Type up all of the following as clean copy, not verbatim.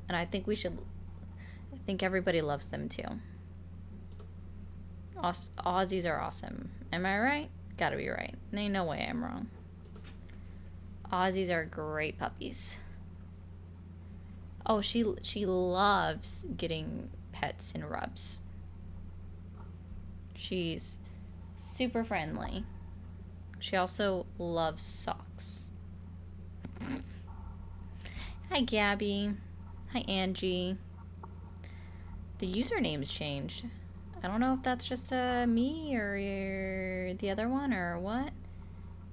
And I think we should, I think everybody loves them too. Aussies are awesome. Am I right? Gotta be right. Ain't no way I'm wrong. Aussies are great puppies. Oh, she loves getting pets and rubs. She's super friendly. She also loves socks. Hi, Gabby. Hi, Angie. The username's changed. I don't know if that's just me or the other one or what.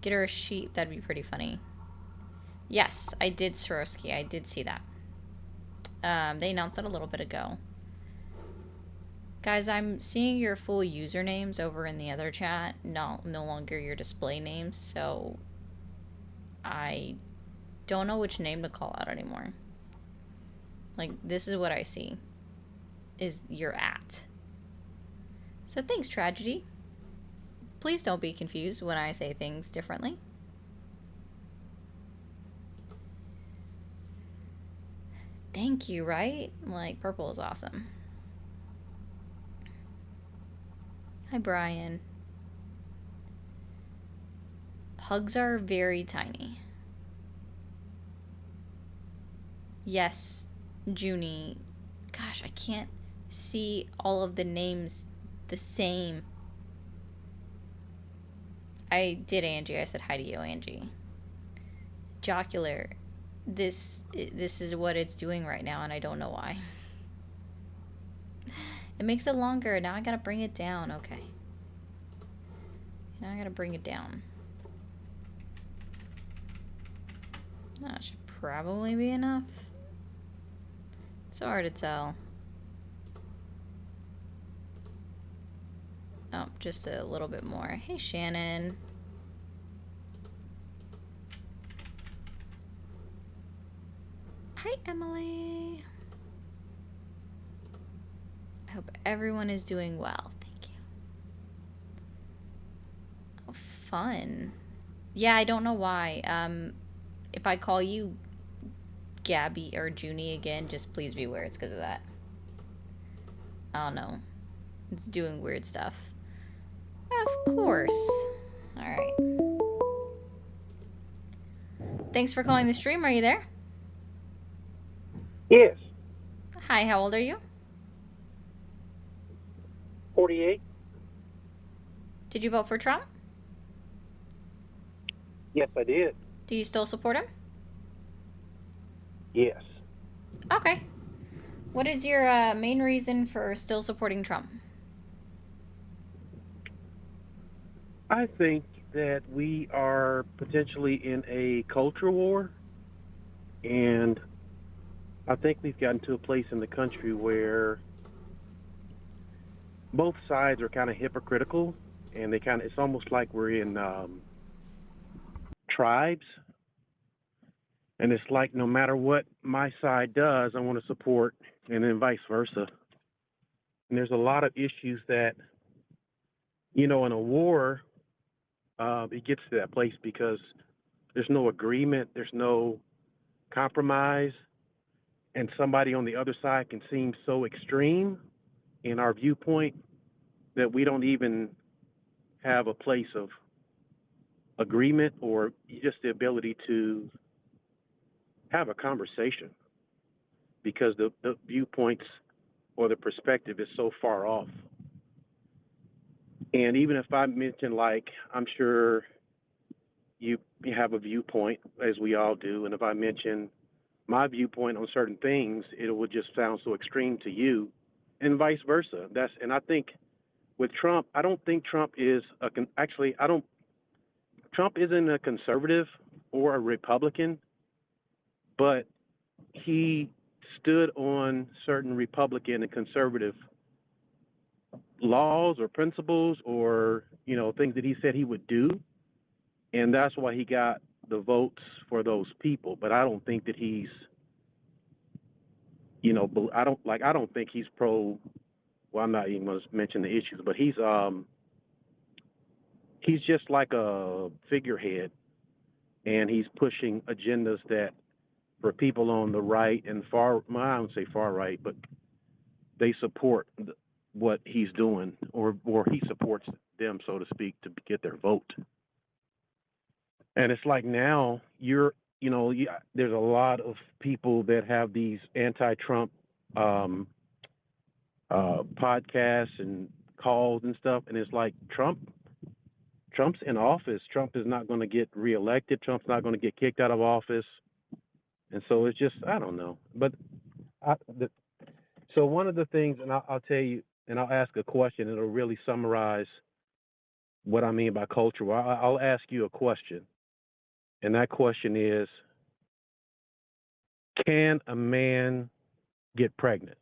Get her a sheep. That'd be pretty funny. Yes, I did, Swarovski. I did see that. They announced that a little bit ago. Guys, I'm seeing your full usernames over in the other chat, no longer your display names, so I don't know which name to call out anymore. Like, this is what I see, is your at. So thanks, Tragedy. Please don't be confused when I say things differently. Thank you, right? Like, purple is awesome. Hi, Brian. Pugs are very tiny. Yes, Junie. Gosh, I can't see all of the names the same. I did, Angie. I said hi to you, Angie. Jocular. This is what it's doing right now, and I don't know why. It makes it longer. Now I gotta bring it down. Okay. Now I gotta bring it down. That should probably be enough. It's hard to tell. Oh, just a little bit more. Hey, Shannon. Hi, Emily. I hope everyone is doing well. Thank you. Oh, fun. Yeah, I don't know why. If I call you Gabby or Junie again, just please be aware it's because of that. I don't know. It's doing weird stuff. Of course. Alright. Thanks for calling the stream. Are you there? Yes. Hi, how old are you? 48. Did you vote for Trump? Yes, I did. Do you still support him? Yes. Okay. What is your main reason for still supporting Trump? I think that we are potentially in a culture war, and I think we've gotten to a place in the country where both sides are kind of hypocritical, and it's almost like we're in tribes, and it's like no matter what my side does, I want to support, and then vice versa. And there's a lot of issues that, in a war, it gets to that place because there's no agreement, there's no compromise, and somebody on the other side can seem so extreme in our viewpoint that we don't even have a place of agreement or just the ability to have a conversation because the viewpoints or the perspective is so far off. And even if I mention, like, I'm sure you have a viewpoint, as we all do, and if I mention my viewpoint on certain things, it would just sound so extreme to you, and vice versa. And I think with Trump, I don't think Trump is actually I don't Trump isn't a conservative or a Republican, but he stood on certain Republican and conservative laws or principles or things that he said he would do, and that's why he got the votes for those people. But I don't think that he's I don't think he's pro. Well, I'm not even going to mention the issues, but he's just like a figurehead, and he's pushing agendas that for people on the right and far, well, I don't say far right, but they support what he's doing, or he supports them, so to speak, to get their vote. And it's like now there's a lot of people that have these anti-Trump um, podcasts and calls and stuff, and it's like Trump's in office. Trump is not going to get reelected. Trump's not going to get kicked out of office, and so it's just, I don't know. But I, the, so one of the things, and I'll tell you, and I'll ask a question. It'll really summarize what I mean by culture. Well, I'll ask you a question, and that question is: can a man get pregnant?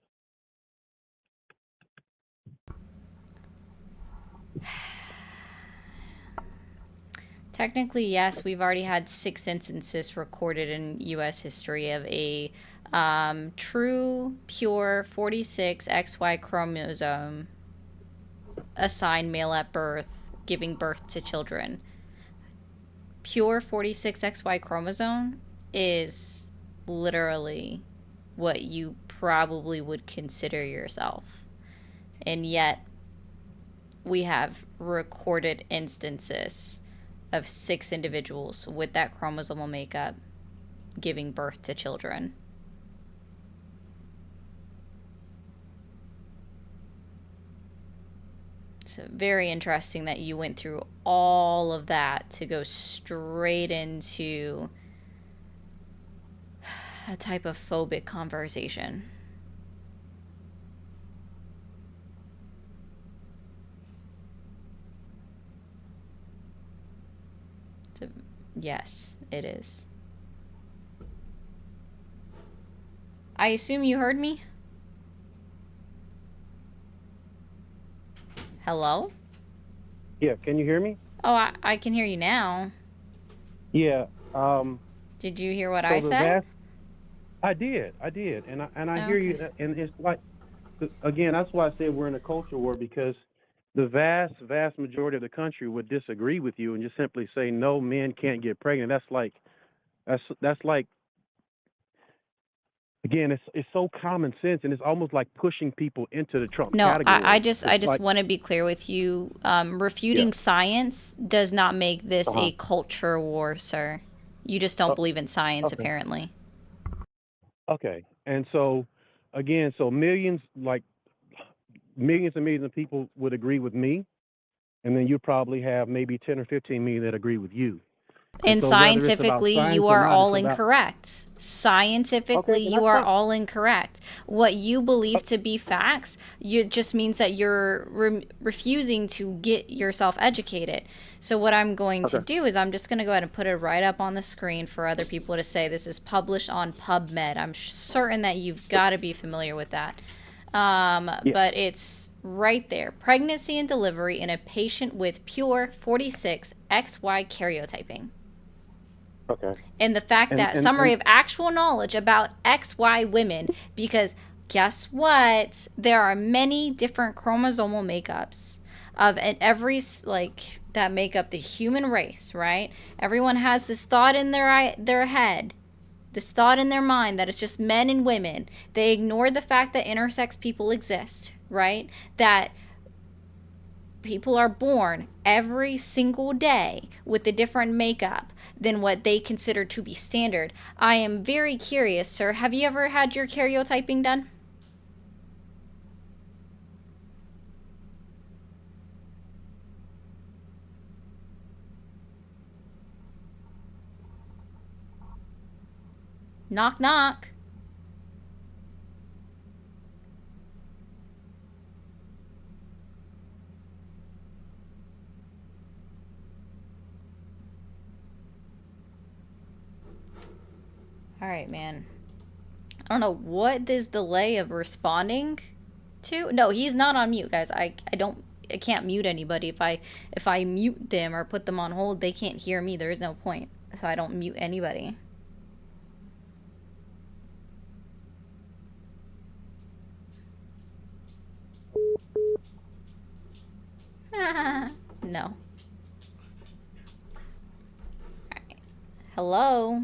Technically, yes. We've already had 6 instances recorded in U.S. history of a true, pure 46 XY chromosome assigned male at birth, giving birth to children. Pure 46 XY chromosome is literally what you probably would consider yourself. And yet, we have recorded instances of 6 individuals with that chromosomal makeup giving birth to children. It's very interesting that you went through all of that to go straight into a type of phobic conversation. Yes, it is. I assume you heard me? Hello? Yeah, can you hear me? Oh, I can hear you now. Yeah. Did you hear what So I said? I did, and I hear Okay. you, and it's like, again, that's why I said we're in a culture war, because the vast majority of the country would disagree with you and just simply say no, men can't get pregnant. That's like, again, it's so common sense, and it's almost like pushing people into the Trump No, I category. just It's I just like, want to be clear with you. yeah, Refuting science does not make this uh huh, a culture war, sir. You just don't believe in science, okay, apparently. okay, and so again, so millions and millions of people would agree with me, and then you probably have maybe 10 or 15 million that agree with you. And And so whether it's about scientifically, science you or are not, it's all about, incorrect. okay, Scientifically, and you that's are fine. all incorrect. What you Uh, believe to be facts, it just means that you're refusing to get yourself educated. So, what I'm going to okay, do is I'm just going to go ahead and put it right up on the screen for other people to say this is published on PubMed. I'm certain that you've got to be familiar with that. yeah, But it's right there. Pregnancy and delivery in a patient with pure 46 XY karyotyping. okay, And the fact and that and summary and of actual knowledge about XY women, because guess what? There are many different chromosomal makeups of and every like that make up the human race, right? Everyone has this thought in their head, this thought in their mind that it's just men and women. They ignore the fact that intersex people exist, right? That people are born every single day with a different makeup than what they consider to be standard. I am very curious, sir. Have you ever had your karyotyping done? Knock, knock. All right, man. I don't know what this delay of responding to. No, he's not on mute, guys. I can't mute anybody. If I mute them or put them on hold, they can't hear me. There is no point. So I don't mute anybody. No. All right. Hello.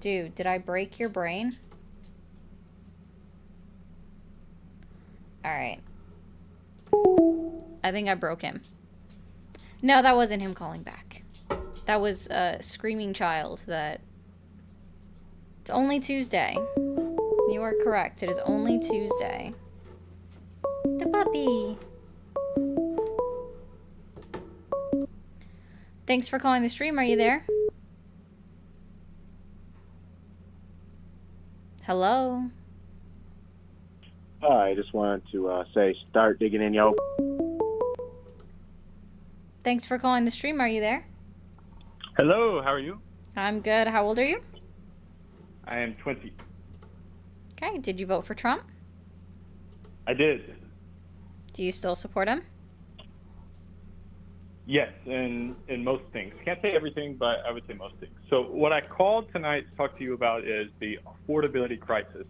Dude, did I break your brain? All right. I think I broke him. No, that wasn't him calling back. That was a screaming child that... It's only Tuesday. You are correct. It is only Tuesday. The puppy. Thanks for calling the stream. Are you there? Hello? I just wanted to say, start digging in, yo. Thanks for calling the stream. Are you there? Hello, how are you? I'm good. How old are you? I am 20. Okay. Did you vote for Trump? I did. Do you still support him? Yes, in most things. Can't say everything, but I would say most things. So what I called tonight to talk to you about is the affordability crisis.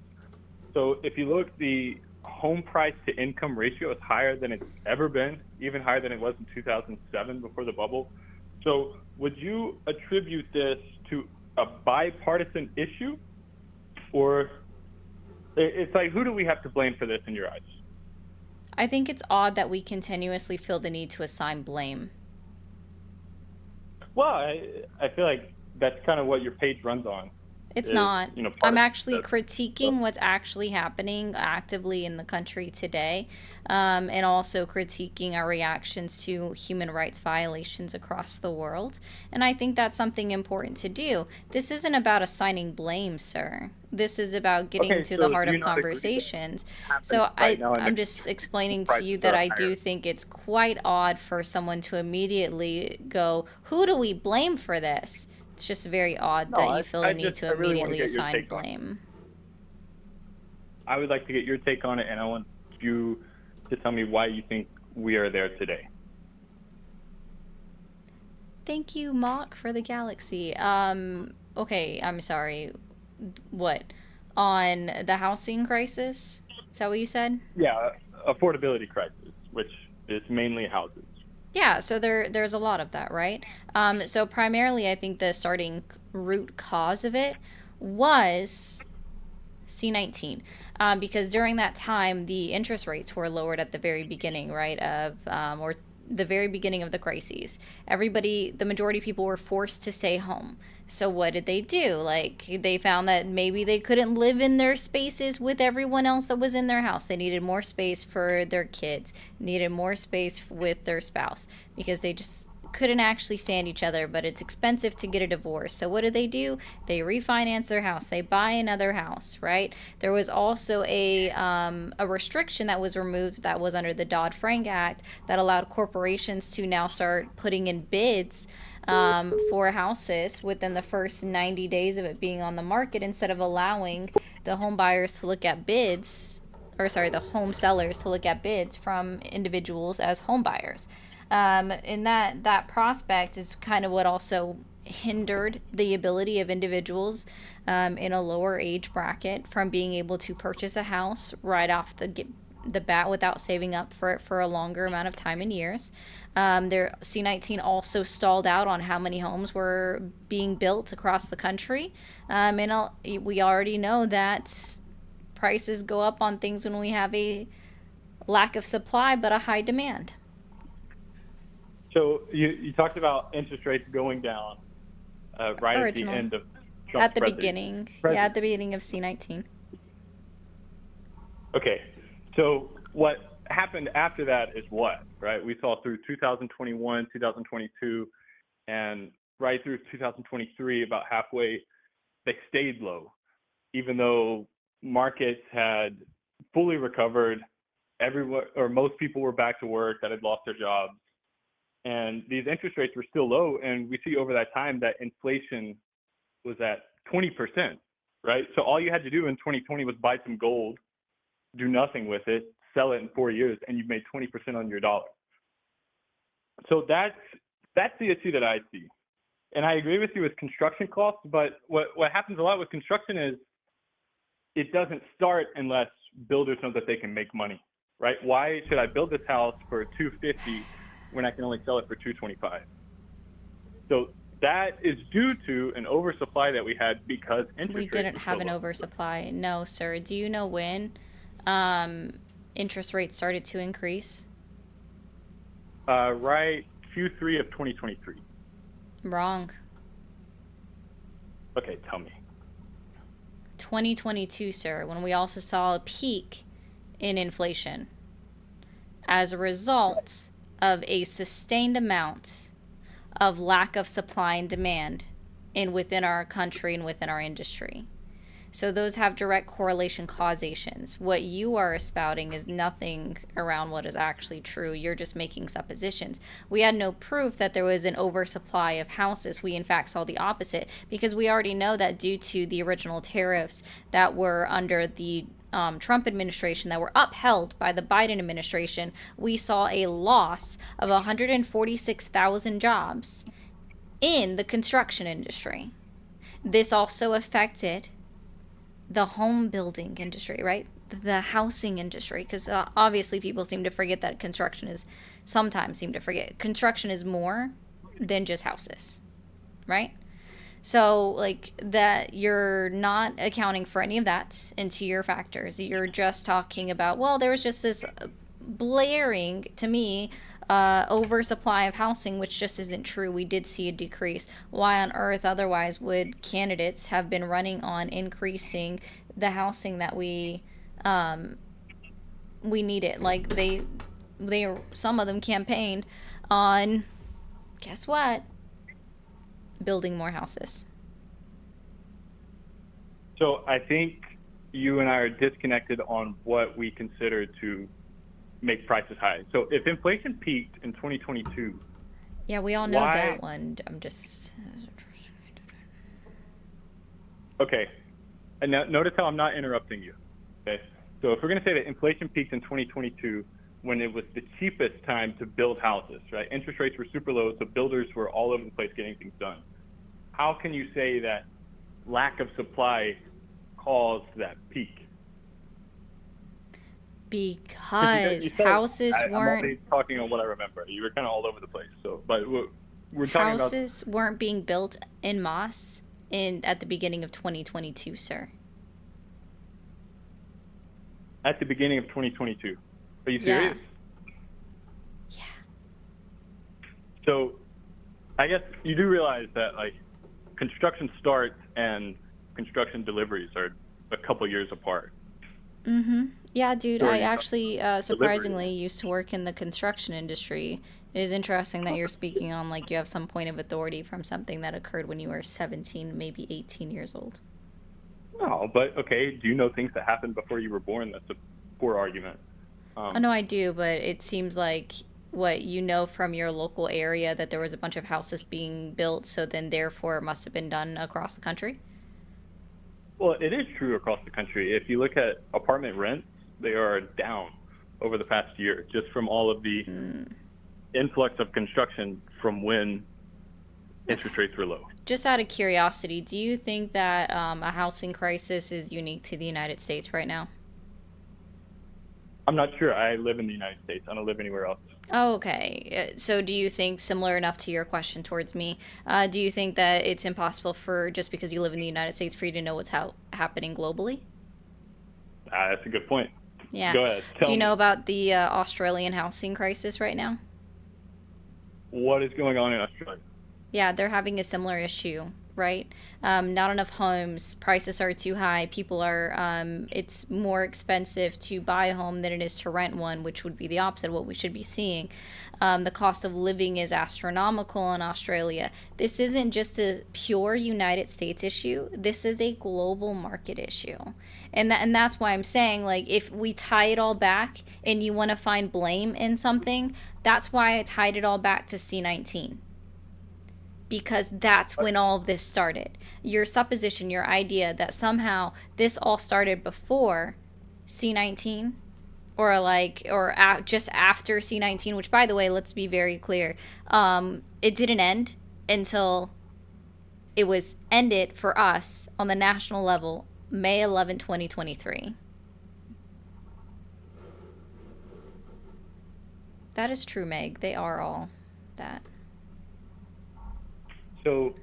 So if you look, the home price to income ratio is higher than it's ever been, even higher than it was in 2007 before the bubble. So would you attribute this to a bipartisan issue? Or it's like, who do we have to blame for this in your eyes? I think it's odd that we continuously feel the need to assign blame. Well, I feel like that's kind of what your page runs on. It's not. You know, I'm actually critiquing what's actually happening actively in the country today, and also critiquing our reactions to human rights violations across the world. And I think that's something important to do. This isn't about assigning blame, sir. This is about getting to the heart of conversations. So I'm just explaining to you that I do think it's quite odd for someone to immediately go, who do we blame for this? It's just very odd that you feel the need to immediately assign blame. I would like to get your take on it, and I want you to tell me why you think we are there today. Thank you, Mock, for the galaxy. Okay, I'm sorry. What? On the housing crisis? Is that what you said? Yeah, affordability crisis, which is mainly houses. Yeah, so there's a lot of that, right? So primarily, I think the starting root cause of it was C-19, because during that time, the interest rates were lowered at the very beginning, right, of or the very beginning of the crises. Everybody, the majority of people were forced to stay home. So what did they do? Like, they found that maybe they couldn't live in their spaces with everyone else that was in their house. They needed more space for their kids, needed more space with their spouse, because they just couldn't actually stand each other, but it's expensive to get a divorce. So what do? They refinance their house. They buy another house, right? There was also a restriction that was removed that was under the Dodd-Frank Act that allowed corporations to now start putting in bids for houses within the first 90 days of it being on the market, instead of allowing the home buyers to look at bids, the home sellers to look at bids from individuals as home buyers. And that prospect is kind of what also hindered the ability of individuals in a lower age bracket from being able to purchase a house right off the bat without saving up for it for a longer amount of time and years. C-19 also stalled out on how many homes were being built across the country. And we already know that prices go up on things when we have a lack of supply but a high demand. So you talked about interest rates going down right at the end of Trump's at the beginning. Yeah, at the beginning of C-19. Okay, so what happened after that is what, right? We saw through 2021, 2022, and right through 2023, about halfway, they stayed low, even though markets had fully recovered. Everyone, or most people, were back to work that had lost their jobs. And these interest rates were still low, and we see over that time that inflation was at 20%, right? So all you had to do in 2020 was buy some gold, do nothing with it, sell it in 4 years, and you've made 20% on your dollar. So that's the issue that I see. And I agree with you with construction costs, but what happens a lot with construction is it doesn't start unless builders know that they can make money, right? Why should I build this house for $250 when I can only sell it for $225? So that is due to an oversupply that we had because interest We rates didn't were so have an low. oversupply. No, sir. Do you know when interest rates started to increase? Right, Q3 of 2023. Wrong. Okay, tell me. 2022, sir, when we also saw a peak in inflation as a result of a sustained amount of lack of supply and demand in within our country and within our industry. So those have direct correlation causations. What you are espouting is nothing around what is actually true. You're just making suppositions. We had no proof that there was an oversupply of houses. We, in fact, saw the opposite because we already know that due to the original tariffs that were under the Trump administration that were upheld by the Biden administration, we saw a loss of 146,000 jobs in the construction industry. This also affected the home building industry, right? The housing industry, because obviously people seem to forget that construction is, sometimes seem to forget, construction is more than just houses, right? So, like, that you're not accounting for any of that into your factors. You're just talking about, well, there was just this blaring, to me, oversupply of housing, which just isn't true. We did see a decrease. Why on earth, otherwise, would candidates have been running on increasing the housing that we needed? Like they some of them campaigned on, guess what? Building more houses. So I think you and I are disconnected on what we consider to make prices high. So if inflation peaked in 2022, Yeah, we all know why? that one. I'm just. Okay, and now notice how I'm not interrupting you. Okay, so if we're going to say that inflation peaked in 2022 when it was the cheapest time to build houses, right? Interest rates were super low, so builders were all over the place getting things done. How can you say that lack of supply caused that peak? Because You said houses I'm weren't only talking on what I remember. You were kind of all over the place. So, but we're talking about houses weren't being built en masse in at the beginning of 2022, sir. at the beginning of 2022. Are you Yeah. serious? Yeah. So, I guess you do realize that like construction starts and construction deliveries are a couple years apart. Yeah, dude, So are I you actually deliveries? surprisingly used to work in the construction industry. It is interesting that you're speaking on like you have some point of authority from something that occurred when you were 17, maybe 18 years old. No, but okay. Do you know things that happened before you were born? That's a poor argument. Oh, no, I do, but it seems like what you know from your local area that there was a bunch of houses being built, so then therefore it must have been done across the country. Well, it is true across the country. If you look at apartment rents, they are down over the past year just from all of the influx of construction from when interest rates were low. Just out of curiosity, do you think that a housing crisis is unique to the United States right now? I'm not sure. I live in the United States. I don't live anywhere else. Oh, okay. So do you think, similar enough to your question towards me, do you think that it's impossible for, just because you live in the United States, for you to know what's happening globally? That's a good point. Yeah. Go ahead. Do Tell you me know about the Australian housing crisis right now? what is going on in Australia. Yeah, they're having a similar issue, right? Not enough homes, prices are too high. People are, it's more expensive to buy a home than it is to rent one, which would be the opposite of what we should be seeing. The cost of living is astronomical in Australia. This isn't just a pure United States issue, this is a global market issue. And that's why I'm saying, like, if we tie it all back and you want to find blame in something, that's why I tied it all back to C-19, because that's when all of this started. Your supposition, your idea that somehow this all started before C-19, or just after C-19, which, by the way, let's be very clear, it didn't end until it was ended for us on the national level May 11, 2023. That is true, Meg. They are all that. So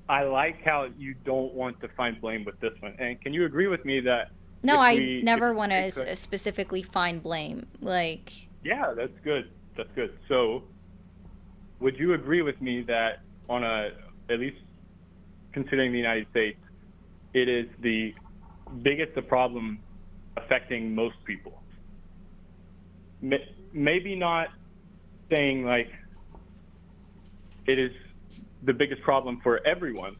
I like how you don't want to find blame with this one. And can you agree with me that No, if I we, if never we want take to specifically find blame. Like, yeah, that's good. That's good. So would you agree with me that at least considering the United States, it is the biggest problem affecting most people? Maybe not saying like it is the biggest problem for everyone.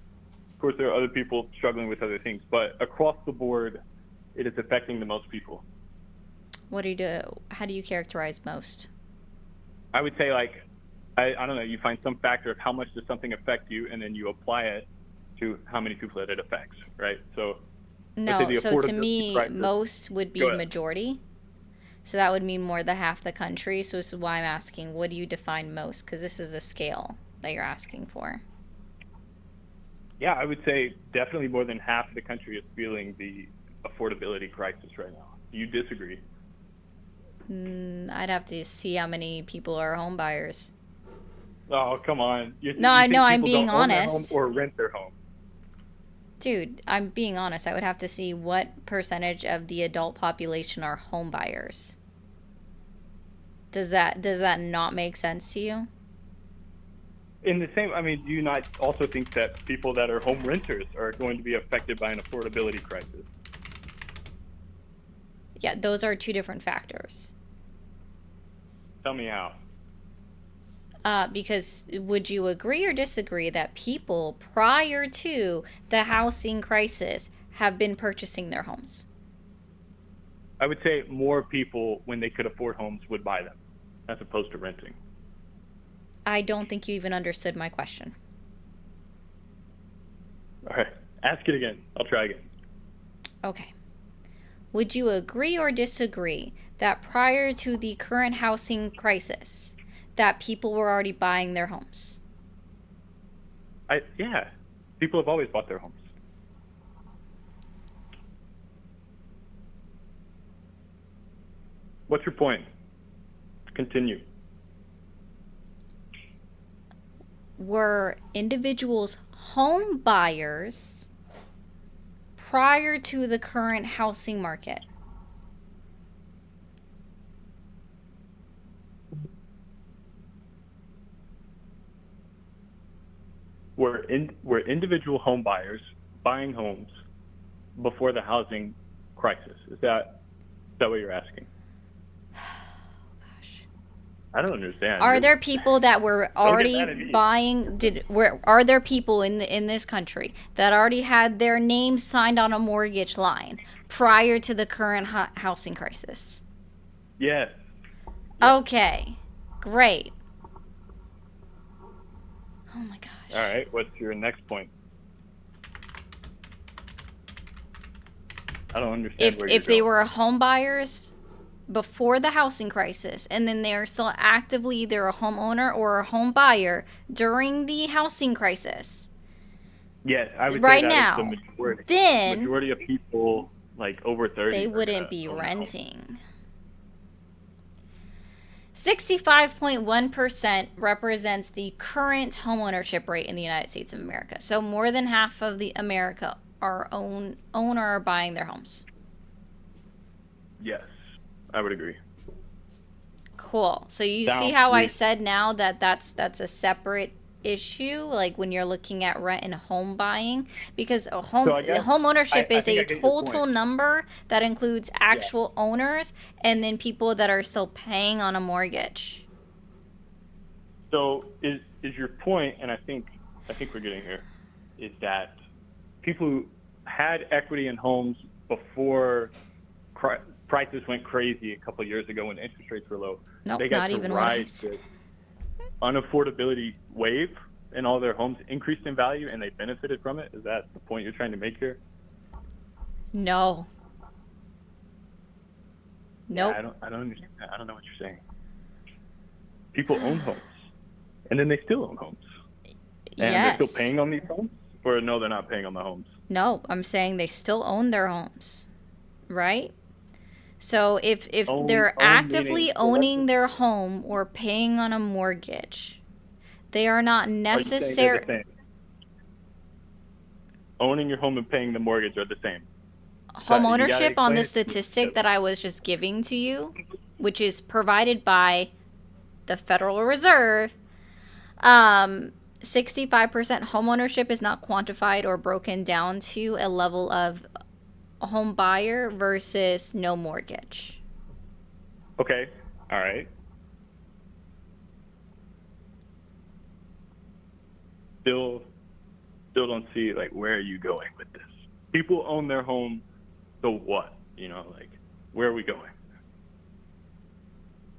Of course, there are other people struggling with other things, but across the board, it is affecting the most people. what do you do? How do you characterize most? I would say like, I don't know, you find some factor of how much does something affect you, and then you apply it to how many people that it affects, right? So let's say No, the so to affordability me, crisis. most would Go be ahead. majority. So that would mean more than half the country. So this is why I'm asking, what do you define most? Because this is a scale that you're asking for. Yeah, I would say definitely more than half the country is feeling the affordability crisis right now. Do you disagree? I'd have to see how many people are home buyers. Oh, come on. No, You I know, think I'm people being don't own their home honest. or rent their home? Dude, I'm being honest. I would have to see what percentage of the adult population are home buyers. Does that not make sense to you? In the same, I mean, do you not also think that people that are home renters are going to be affected by an affordability crisis? Yeah, those are two different factors. Tell me how. Because would you agree or disagree that people prior to the housing crisis have been purchasing their homes? I would say more people, when they could afford homes, would buy them as opposed to renting. I don't think you even understood my question. All right, ask it again. I'll try again. Okay. Would you agree or disagree that prior to the current housing crisis, that people were already buying their homes? Yeah, people have always bought their homes. What's your point? Continue. Were individuals home buyers prior to the current housing market? Were individual home buyers buying homes before the housing crisis? Is that what you're asking? Gosh. I don't understand. Are there people that were Don't get already mad at me. buying? Are there people in this country that already had their names signed on a mortgage line prior to the current housing crisis? Yes. Okay, great. Oh my gosh. All right. What's your next point? I don't understand where you're If they going. were home buyers before the housing crisis, and then they're still actively either a homeowner or a home buyer during the housing crisis, Yes, I would right say that is the now, majority. then Majority of people like over 30 they are wouldn't gonna be own their home. renting. 65.1% represents the current homeownership rate in the United States of America. So more than half of the America are own or are buying their homes. Yes, I would agree. Cool. So you see Down how I three. said now that that's a separate issue, like when you're looking at rent and home buying, because So I guess home ownership I is think a I get your total point. number that includes actual owners and then people that are still paying on a mortgage. So is your point, and I think we're getting here, is that people who had equity in homes before prices went crazy a couple of years ago when interest rates were low, Nope, they got not to even what I ride said. this unaffordability wave, and all their homes increased in value, and they benefited from it. Is that the point you're trying to make here? No. Nope. Yeah, I don't understand. I don't know what you're saying. People own homes, and then they still own homes, and they're still Yes. paying on these homes, or no, they're not paying on the homes. No, I'm saying they still own their homes, right? So if Own they're meaning actively so let's owning their home or paying on a mortgage, They are not Are you saying they're the necessary. same? Owning your home and paying the mortgage are the same. So Home you got to ownership on explain the it to me. statistic that I was just giving to you, which is provided by the Federal Reserve, 65% home ownership is not quantified or broken down to a level of a home buyer versus no mortgage. Okay. All right. Still don't see like where are you going with this? People own their home, so what? Like where are we going?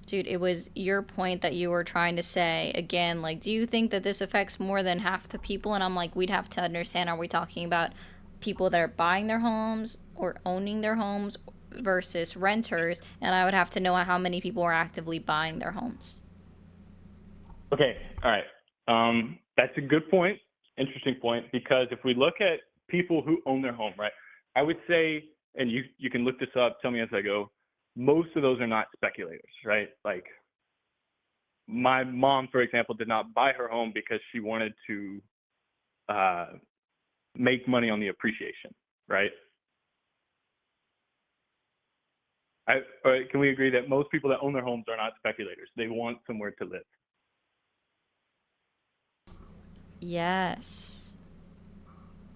Dude, it was your point that you were trying to say again, like, do you think that this affects more than half the people? And I'm like, we'd have to understand, are we talking about people that are buying their homes or owning their homes versus renters? And I would have to know how many people are actively buying their homes. Okay. All right. That's a good point. Interesting point, because if we look at people who own their home, right, I would say, and you can look this up, tell me as I go, most of those are not speculators, right? Like my mom, for example, did not buy her home because she wanted to make money on the appreciation, right? Can we agree that most people that own their homes are not speculators? They want somewhere to live. Yes.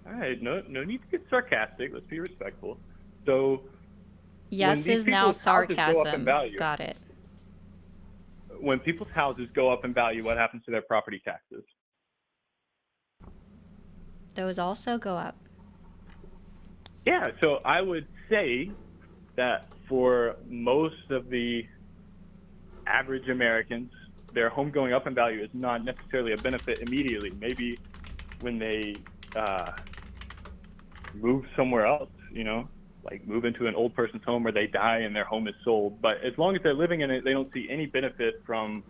All right, no need to get sarcastic. Let's be respectful. So when Yes these is now people's houses go up in sarcasm. value, Got it. when people's houses go up in value, what happens to their property taxes? Those also go up. Yeah, so I would say that for most of the average Americans, their home going up in value is not necessarily a benefit immediately. Maybe when they move somewhere else, like move into an old person's home or they die and their home is sold. But as long as they're living in it, they don't see any benefit from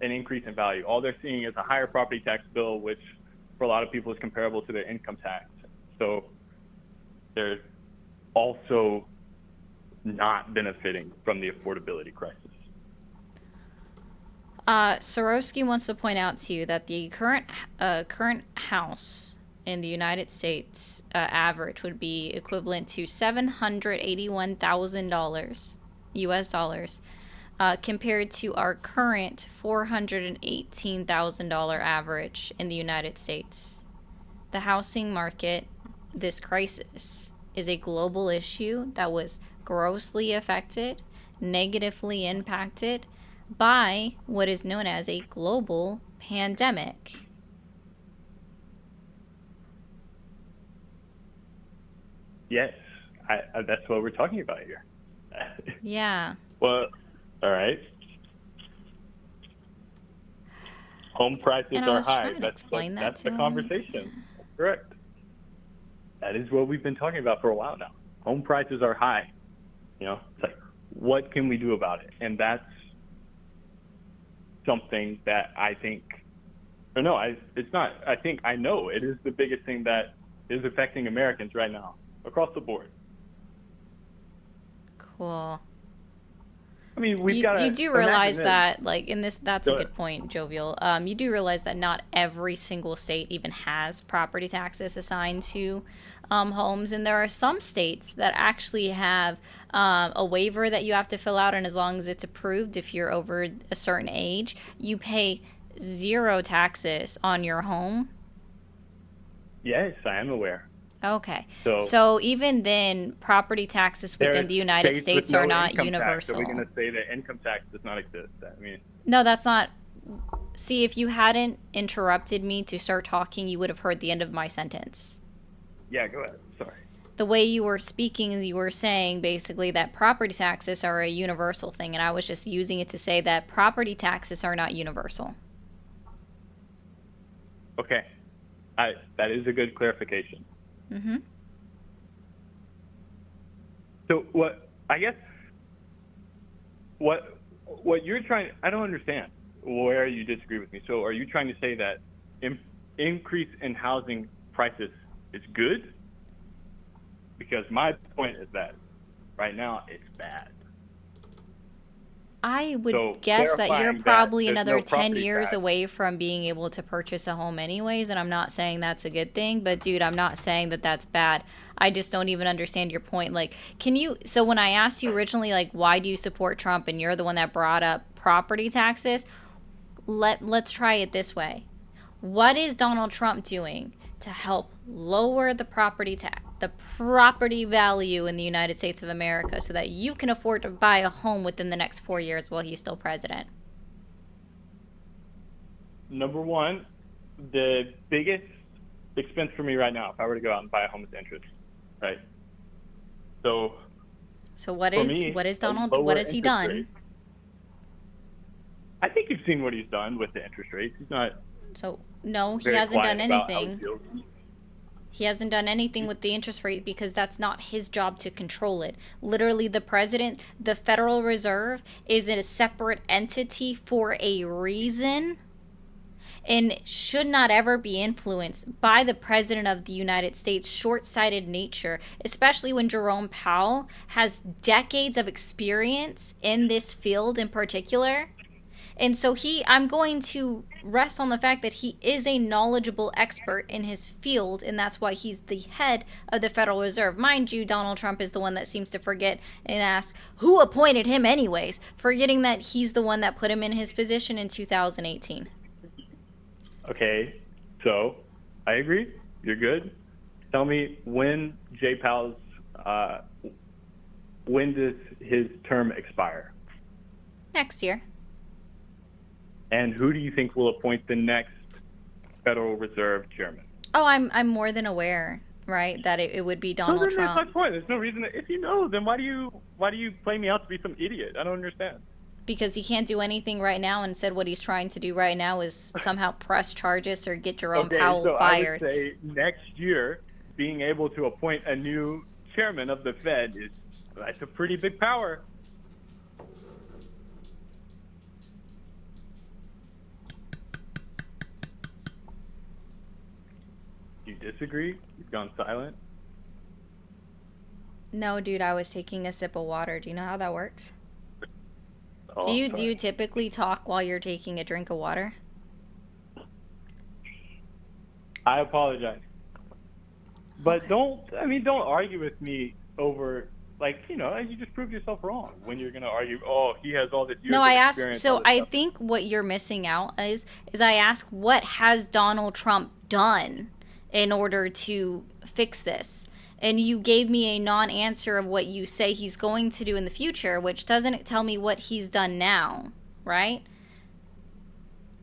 an increase in value. All they're seeing is a higher property tax bill, which for a lot of people is comparable to their income tax. So they're also not benefiting from the affordability crisis. Soroski wants to point out to you that the current house in the United States average would be equivalent to $781,000 U.S. dollars, compared to our current $418,000 average in the United States. The housing market, this crisis, is a global issue that was grossly affected, negatively impacted by what is known as a global pandemic. Yes, that's what we're talking about here. Yeah. Well, all right. Home prices And I are was high. trying to explain that That's to the him. conversation. That's correct. That is what we've been talking about for a while now. Home prices are high. It's like, what can we do about it? And that's something that I think, or no, it's not. I know it is the biggest thing that is affecting Americans right now across the board. Cool. I mean, we've got to you do realize imagine this. that, like, in this, that's a good point, Jovial. You do realize that not every single state even has property taxes assigned to homes, and there are some states that actually have a waiver that you have to fill out, and as long as it's approved, if you're over a certain age, you pay 0 taxes on your home. Yes, I am aware. Okay. So even then, property taxes within the United States are not universal. Are we going to say that income tax does not exist? No, that's not. See, if you hadn't interrupted me to start talking, you would have heard the end of my sentence. Yeah, go ahead. Sorry. The way you were speaking is you were saying basically that property taxes are a universal thing, and I was just using it to say that property taxes are not universal. Okay. That is a good clarification. Mm-hmm. So what you're trying, I don't understand where you disagree with me. So are you trying to say that increase in housing prices is good? Because my point is that right now it's bad. I would So guess that you're clarifying that probably there's another no 10 property years tax. away from being able to purchase a home anyways, and I'm not saying that's a good thing, but dude, I'm not saying that that's bad. I just don't even understand your point. Like, so when I asked you originally, like, why do you support Trump, and you're the one that brought up property taxes, let's try it this way. What is Donald Trump doing to help lower the property tax, the property value in the United States of America so that you can afford to buy a home within the next 4 years while he's still president? Number one, the biggest expense for me right now, if I were to go out and buy a home, is interest, right? So what for is me, what is a Donald lower what has he interest done? rate- I think you've seen what he's done with the interest rates. He's not So no, he very hasn't quiet done about how he anything. feels. He hasn't done anything with the interest rate because that's not his job to control it. Literally, the president, the Federal Reserve, is a separate entity for a reason and should not ever be influenced by the president of the United States' short-sighted nature, especially when Jerome Powell has decades of experience in this field in particular. And so I'm going to rest on the fact that he is a knowledgeable expert in his field, and that's why he's the head of the Federal Reserve. Mind you, Donald Trump is the one that seems to forget and ask, who appointed him anyways? Forgetting that he's the one that put him in his position in 2018. Okay, so I agree. You're good. Tell me when Jay Powell's when does his term expire? Next year. And who do you think will appoint the next Federal Reserve chairman? Oh, I'm more than aware, right, that it would be Donald Trump. That's my Trump. point. There's no reason if you know, then why do you play me out to be some idiot? I don't understand. Because he can't do anything right now, and said what he's trying to do right now is somehow press charges or get Jerome Powell so fired. I would say next year, being able to appoint a new chairman of the Fed that's a pretty big power. Do you disagree? You've gone silent. No, dude, I was taking a sip of water. Do you know how that works? Oh, Do you typically talk while you're taking a drink of water? I apologize. But Okay. don't argue with me over, you just proved yourself wrong when you're going to argue, oh, he has all this years No, of I asked. experience. So I think what you're missing out is I ask, what has Donald Trump done in order to fix this? And you gave me a non-answer of what you say he's going to do in the future, which doesn't tell me what he's done now, right?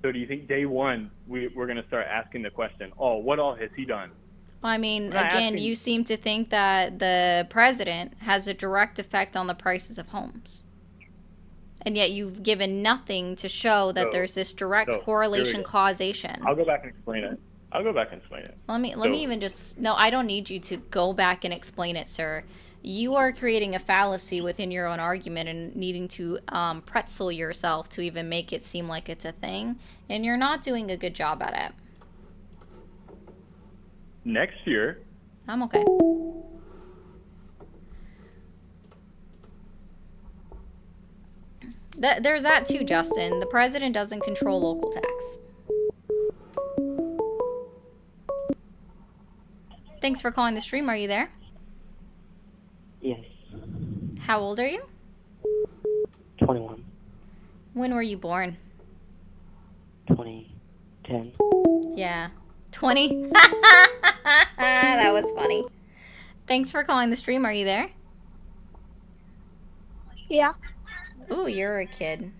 So do you think day one we're going to start asking the question, oh, what all has he done? I mean, We're not again, asking- you seem to think that the president has a direct effect on the prices of homes. And yet you've given nothing to show that there's this direct correlation, causation. I'll go back and explain it. Let me even just... No, I don't need you to go back and explain it, sir. You are creating a fallacy within your own argument and needing to pretzel yourself to even make it seem like it's a thing. And you're not doing a good job at it. Next year, I'm okay. There's that too, Justin. The president doesn't control local tax. Thanks for calling the stream. Are you there? Yes. How old are you? 21. When were you born? 2010. Yeah. 20? That was funny. Thanks for calling the stream. Are you there? Yeah. Ooh, you're a kid.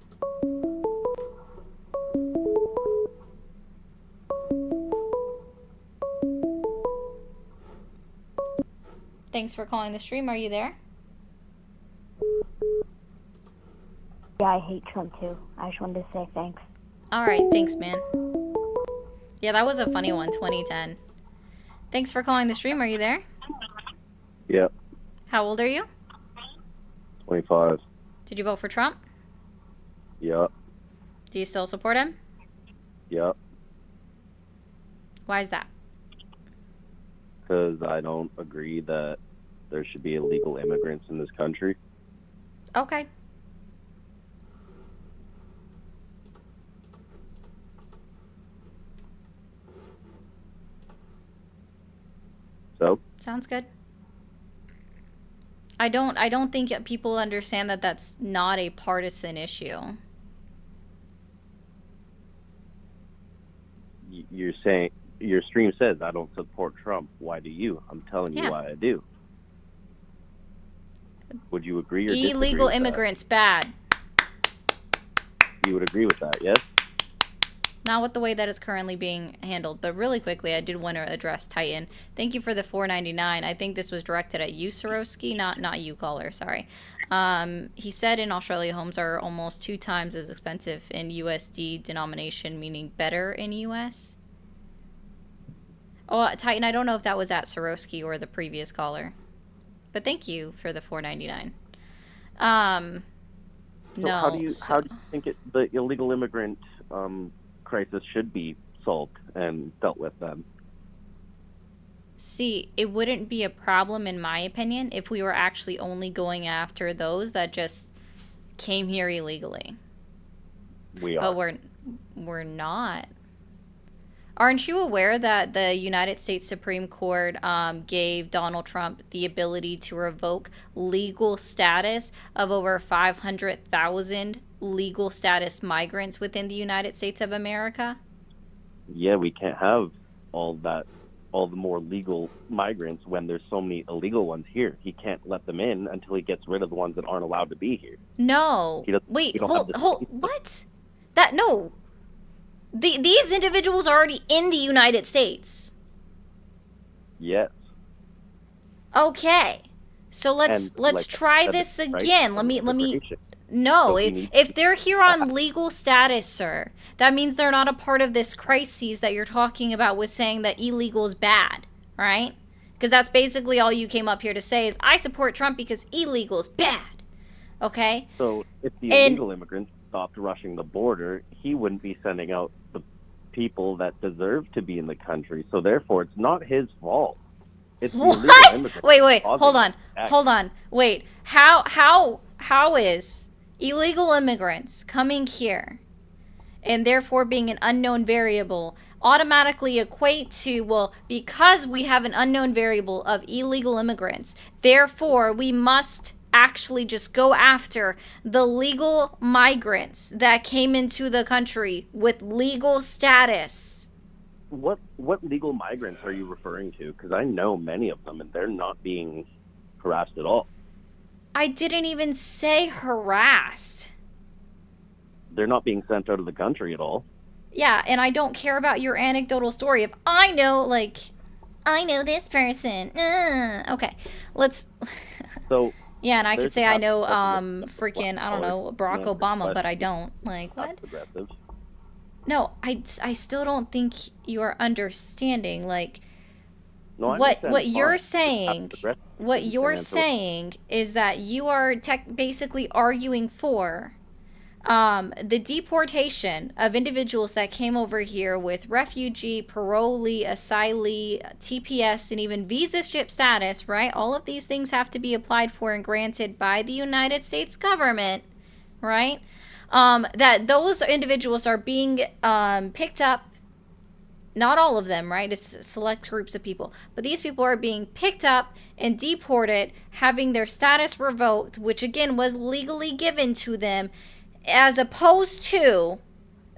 Thanks for calling the stream. Are you there? Yeah, I hate Trump too. I just wanted to say thanks. All right, thanks, man. Yeah, that was a funny one, 2010. Thanks for calling the stream. Are you there? Yep, How old are you? 25. Did you vote for Trump? Yep, Do you still support him? yep. Why is that? Because I don't agree that there should be illegal immigrants in this country. Okay. Sounds good. I don't think people understand that that's not a partisan issue. You're saying your stream says I don't support Trump. Why do you? I'm telling Yeah. you why I do. Would you agree or disagree Illegal with immigrants, bad. that? You would agree with that, yes? Not with the way that it's currently being handled. But really quickly, I did want to address Titan. Thank you for the $4.99. I think this was directed at you, Soroski, not you, caller. Sorry. He said in Australia, homes are almost 2 times as expensive in USD denomination, meaning better in US. Oh, Titan, I don't know if that was at Soroski or the previous caller. But thank you for the $4.99. So No. how do you think the illegal immigrant crisis should be solved and dealt with then? See, it wouldn't be a problem, in my opinion, if we were actually only going after those that just came here illegally. We are. But we're not. Aren't you aware that the United States Supreme Court gave Donald Trump the ability to revoke legal status of over 500,000 legal status migrants within the United States of America? Yeah, we can't have all the more legal migrants when there's so many illegal ones here. He can't let them in until he gets rid of the ones that aren't allowed to be here. No. Wait, hold, what? No. These individuals are already in the United States. Yes. Okay. So let's try this again. Let me No, if they're here on legal status, sir, that means they're not a part of this crisis that you're talking about with saying that illegal is bad, right? Because that's basically all you came up here to say is, I support Trump because illegal is bad, okay? So if the illegal immigrants stopped rushing the border, he wouldn't be sending out the people that deserve to be in the country. So therefore, it's not his fault. It's the illegal immigrants. Wait, hold on. Wait, how is illegal immigrants coming here and therefore being an unknown variable automatically equate to, well, because we have an unknown variable of illegal immigrants, therefore we must actually just go after the legal migrants that came into the country with legal status? What legal migrants are you referring to? Because I know many of them, and they're not being harassed at all. I didn't even say harassed. They're not being sent out of the country at all. Yeah, and I don't care about your anecdotal story. If I know, I know this person. Okay, let's... So... Yeah, and I could say I know, freaking, I don't know, Barack Obama, but I don't. Like, what? No, I still don't think you are understanding, like... No, what you're saying is that you are basically arguing for the deportation of individuals that came over here with refugee, parolee, asylee, TPS, and even visa ship status, right? All of these things have to be applied for and granted by the United States government, right? That those individuals are being picked up. Not all of them, right? It's select groups of people. But these people are being picked up and deported, having their status revoked, which again was legally given to them, as opposed to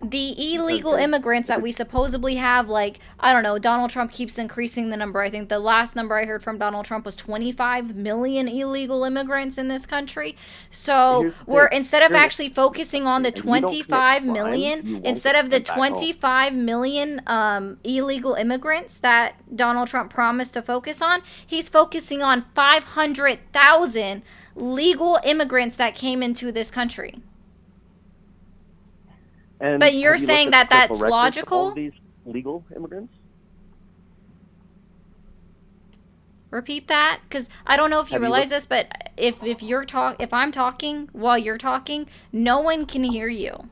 the illegal immigrants that we supposedly have. Like, I don't know, Donald Trump keeps increasing the number. I think the last number I heard from Donald Trump was 25 million illegal immigrants in this country. So instead of actually focusing on the 25 million, instead of the 25 million illegal immigrants that Donald Trump promised to focus on, he's focusing on 500,000 legal immigrants that came into this country. And but you're saying that that's logical? All these legal immigrants? Repeat that, because I don't know if you realize this, but if I'm talking while you're talking, no one can hear you.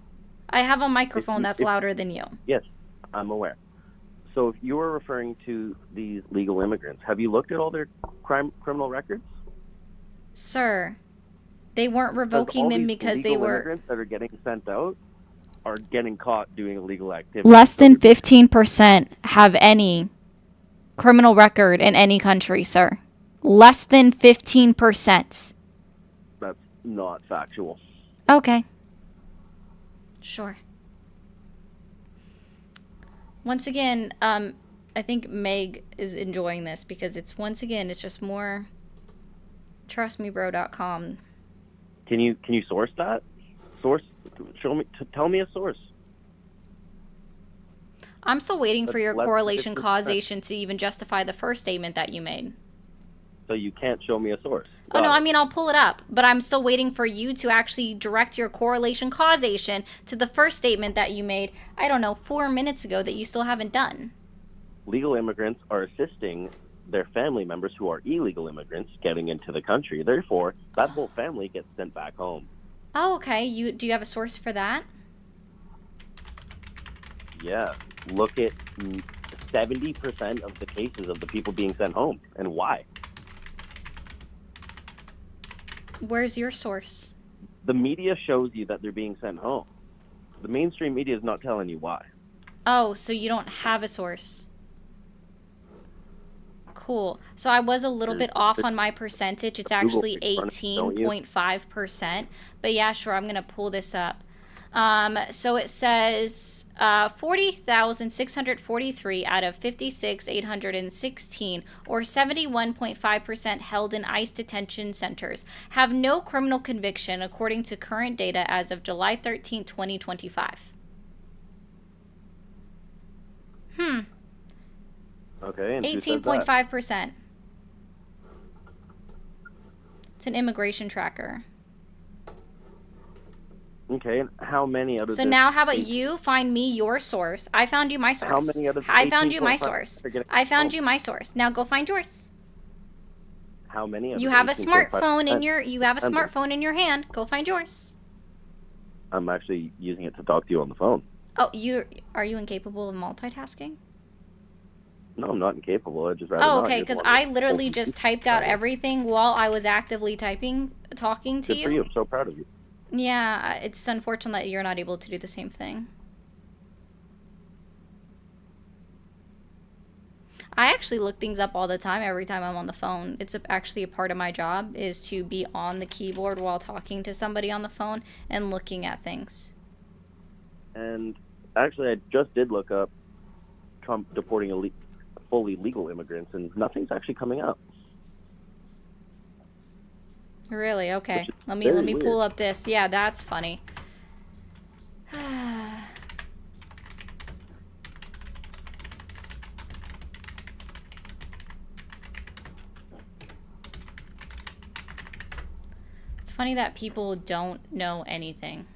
I have a microphone that's louder than you. Yes, I'm aware. So if you are referring to these legal immigrants, have you looked at all their criminal records? Sir, they weren't revoking them because they were... immigrants that are getting sent out are getting caught doing illegal activity. Less than 15% have any criminal record in any country, sir. Less than 15%. That's not factual. Okay. Sure. Once again, I think Meg is enjoying this because it's just more trustmebro.com. Can you source that? Tell me a source. I'm still waiting for your Let's- correlation let's- causation to even justify the first statement that you made. So you can't show me a source. Oh, no, Got I it. mean, I'll pull it up, but I'm still waiting for you to actually direct your correlation causation to the first statement that you made, I don't know, 4 minutes ago that you still haven't done. Legal immigrants are assisting their family members who are illegal immigrants getting into the country. Therefore, that whole family gets sent back home. Oh, okay. Do you have a source for that? Yeah. Look at 70% of the cases of the people being sent home. And why? Where's your source? The media shows you that they're being sent home. The mainstream media is not telling you why. Oh, so you don't have a source. Cool. So I was a little bit off on my percentage. It's actually Google makes fun of it, don't you? 18.5%. But yeah, sure, I'm going to pull this up. So it says 40,643 out of 56,816, or 71.5%, held in ICE detention centers have no criminal conviction, according to current data as of July 13, 2025. Okay, and who says that? 18.5%. It's an immigration tracker. Okay, and how many out of So this now how about 18 you find me your source? I found you my source. How many out of the I found you my 18.5 source. are getting I found home? you my source. Now go find yours. How many of You the have a 18.5% smartphone in your Send them. smartphone in your hand. Go find yours. I'm actually using it to talk to you on the phone. Oh, are you incapable of multitasking? No, I'm not incapable. I'd just rather Oh, not. okay, You're the because one I that's literally supposed to just be typed out deciding. everything while I was actively talking to Good for you. I'm so proud of you. Yeah, it's unfortunate that you're not able to do the same thing. I actually look things up all the time every time I'm on the phone. It's actually a part of my job is to be on the keyboard while talking to somebody on the phone and looking at things. And actually, I just did look up Trump deporting fully legal immigrants, and nothing's actually coming up. Really? Okay. Which is Let very me weird. pull up this. Yeah, that's funny. It's funny that people don't know anything.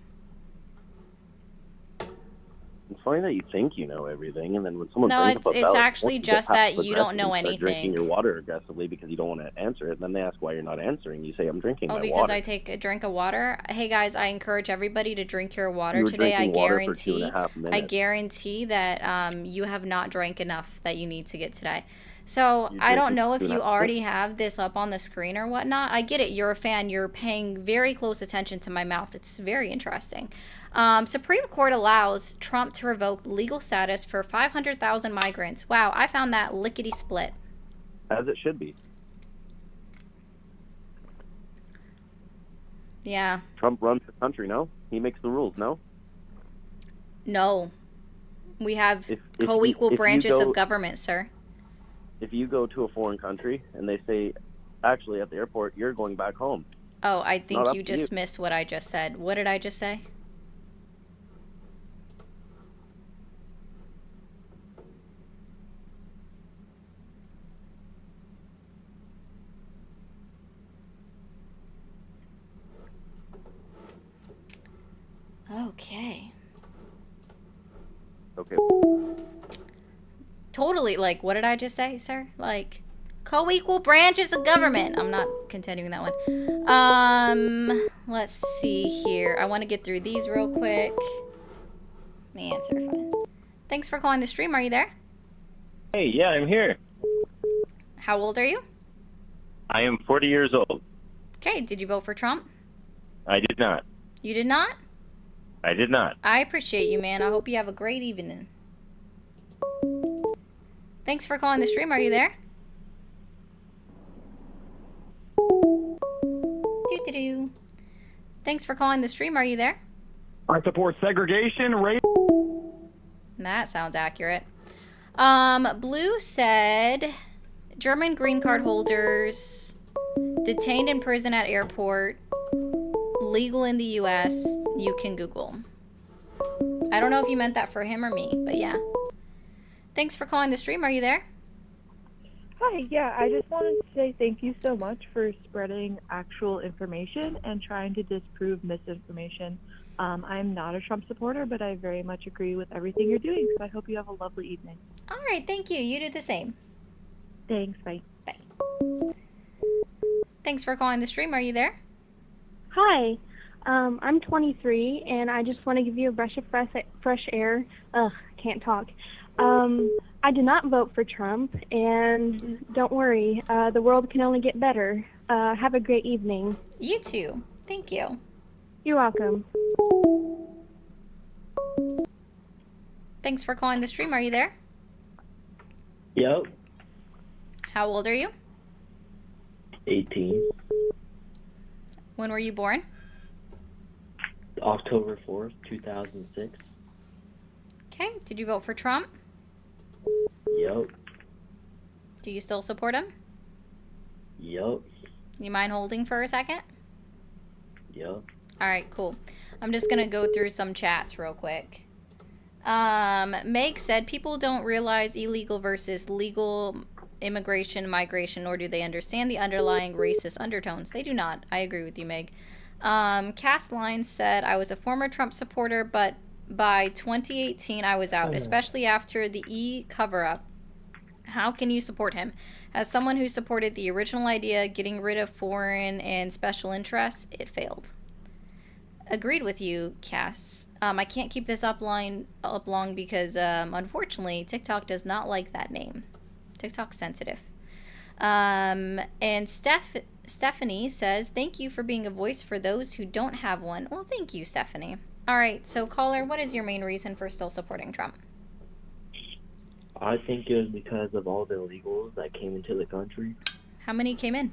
It's funny that you think you know everything, and then when someone No, brings up a it's valid actually point, you get just that passive you don't know aggressive and start drinking anything. your water aggressively because you don't want to answer it. And then they ask why you're not answering. You say, "I'm drinking Oh, my because water." I take a drink of water? Hey guys, I encourage everybody to drink your water You were today. I drinking water for 2.5 I minutes. guarantee that you have not drank enough that you need to get today. So You're I don't drinking know if you 2.5 already have this up on the screen or whatnot. I get it. You're a fan. You're paying very close attention to my mouth. It's very interesting. Supreme Court allows Trump to revoke legal status for 500,000 migrants. Wow, I found that lickety split. As it should be. Yeah. Trump runs the country, no? He makes the rules, no? No. We have If co-equal you branches go- of government, sir. If you go to a foreign country and they say, actually, at the airport, you're going back home. Oh, I Not think up you to you. just missed what I just said. What did I just say? Okay. Okay. Totally, like, what did I just say, sir? Like, co-equal branches of government. I'm not continuing that one. Let's see here. I want to get through these real quick. Let me answer fine. Thanks for calling the stream. Are you there? Hey, yeah, I'm here. How old are you? I am 40 years old. Okay, did you vote for Trump? I did not. You did not? I did not. I appreciate you, man. I hope you have a great evening. Thanks for calling the stream. Are you there? Doo-doo-doo. Thanks for calling the stream. Are you there? I support segregation, race. That sounds accurate. Blue said German green card holders detained in prison at airport, legal in the US, you can Google. I don't know if you meant that for him or me, but yeah. Thanks for calling the stream. Are you there? Hi, yeah, I just wanted to say thank you so much for spreading actual information and trying to disprove misinformation. I'm not a Trump supporter, but I very much agree with everything you're doing, so I hope you have a lovely evening. All right, thank you. You do the same. Thanks, bye. Bye. Thanks for calling the stream. Are you there? Hi, I'm 23, and I just want to give you a breath of fresh air. Ugh, can't talk. I did not vote for Trump, and don't worry, the world can only get better. Have a great evening. You too. Thank you. You're welcome. Thanks for calling the stream. Are you there? Yep. How old are you? 18. When were you born? October 4th, 2006. Okay. Did you vote for Trump? Yep. Do you still support him? Yep. You mind holding for a second? Yep. All right, cool. I'm just going to go through some chats real quick. Meg said people don't realize illegal versus legal immigration, migration, nor do they understand the underlying racist undertones. They do not. I agree with you, Meg. Cast Line said, I was a former Trump supporter, but by 2018 I was out, especially after the E cover-up. How can you support him? As someone who supported the original idea, getting rid of foreign and special interests, it failed. Agreed with you, Cass. I can't keep this up long because, unfortunately, TikTok does not like that name. TikTok's sensitive. And Stephanie says, thank you for being a voice for those who don't have one. Well, thank you, Stephanie. All right, so caller, what is your main reason for still supporting Trump? I think it was because of all the illegals that came into the country. How many came in?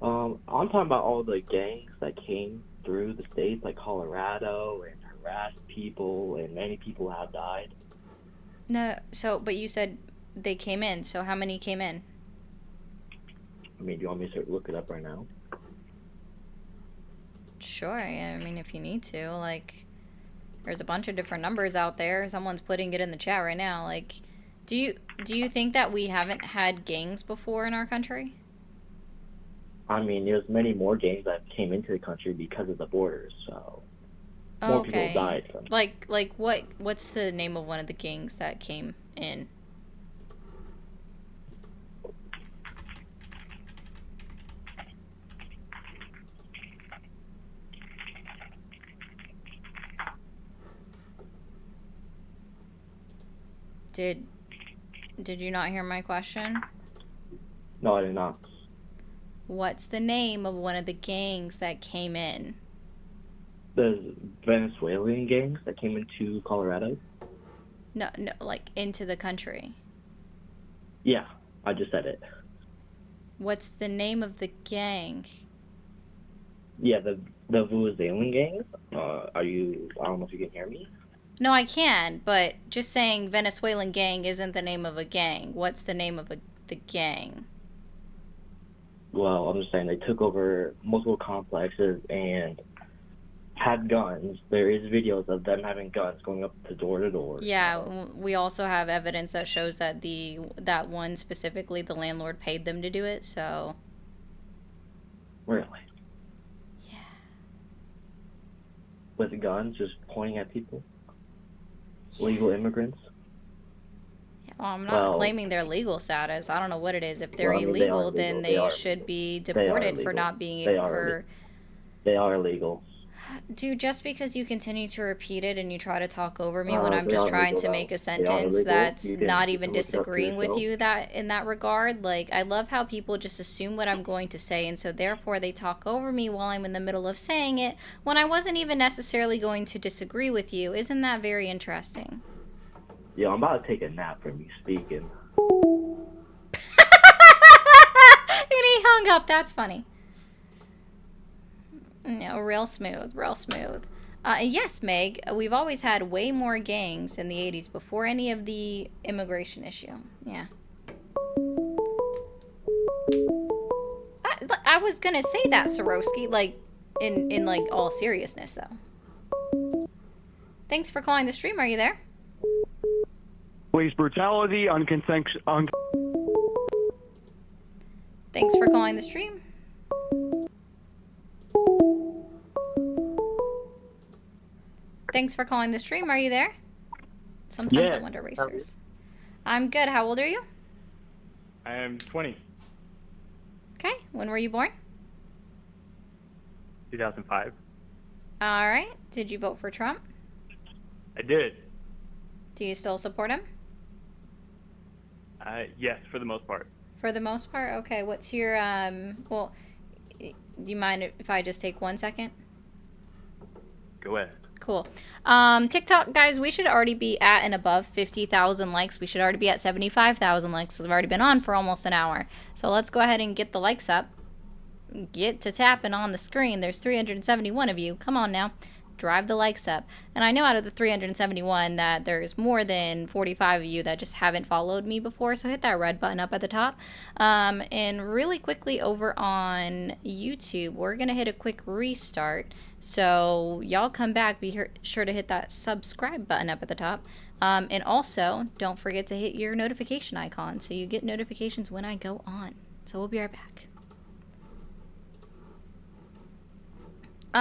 I'm talking about all the gangs that came through the states, like Colorado, and harassed people, and many people have died. No, but you said they came in, so how many came in? I mean, do you want me to look it up right now? Sure, yeah, I mean, if you need to, like, there's a bunch of different numbers out there. Someone's putting it in the chat right now. Like, do you think that we haven't had gangs before in our country? I mean, there's many more gangs that came into the country because of the borders, so more people died from it. Like what's the name of one of the gangs that came in? Did you not hear my question? No, I did not. What's the name of one of the gangs that came in? The Venezuelan gangs that came into Colorado? No, like into the country. Yeah, I just said it. What's the name of the gang? Yeah, the Venezuelan gangs. I don't know if you can hear me. No, I can, but just saying Venezuelan gang isn't the name of a gang. What's the name of the gang? Well, I'm just saying they took over multiple complexes and had guns. There is videos of them having guns going up to door. Yeah, we also have evidence that shows that that one specifically, the landlord paid them to do it, so... Really? Yeah. With guns just pointing at people? Yeah. Legal immigrants? Well, I'm not claiming their legal status. I don't know what it is. If they're illegal, then they should be deported for not being able for... They are illegal. Dude, just because you continue to repeat it and you try to talk over me when I'm just trying to make a sentence that's not even disagreeing with you in that regard, like, I love how people just assume what I'm going to say, and so therefore they talk over me while I'm in the middle of saying it when I wasn't even necessarily going to disagree with you. Isn't that very interesting? Yo, I'm about to take a nap from you speaking. And he hung up. That's funny. No, real smooth, real smooth. Yes, Meg, we've always had way more gangs in the 80s before any of the immigration issue. Yeah. I was gonna say that, Swarovski, like, in like, all seriousness, though. Thanks for calling the stream. Are you there? Police brutality, Thanks for calling the stream. Thanks for calling the stream. Are you there? Sometimes I wonder racers. I'm good. How old are you? I am 20. Okay. When were you born? 2005. All right. Did you vote for Trump? I did. Do you still support him? Yes, for the most part. For the most part? Okay. What's your, well, do you mind if I just take 1 second? Go ahead. Cool. TikTok, guys, we should already be at and above 50,000 likes. We should already be at 75,000 likes because we've already been on for almost an hour. So let's go ahead and get the likes up. Get to tapping on the screen. There's 371 of you. Come on now. Drive the likes up. And I know out of the 371 that there's more than 45 of you that just haven't followed me before, so hit that red button up at the top. And really quickly over on YouTube, we're going to hit a quick restart. So y'all come back, be sure to hit that subscribe button up at the top. And also, don't forget to hit your notification icon so you get notifications when I go on. So we'll be right back.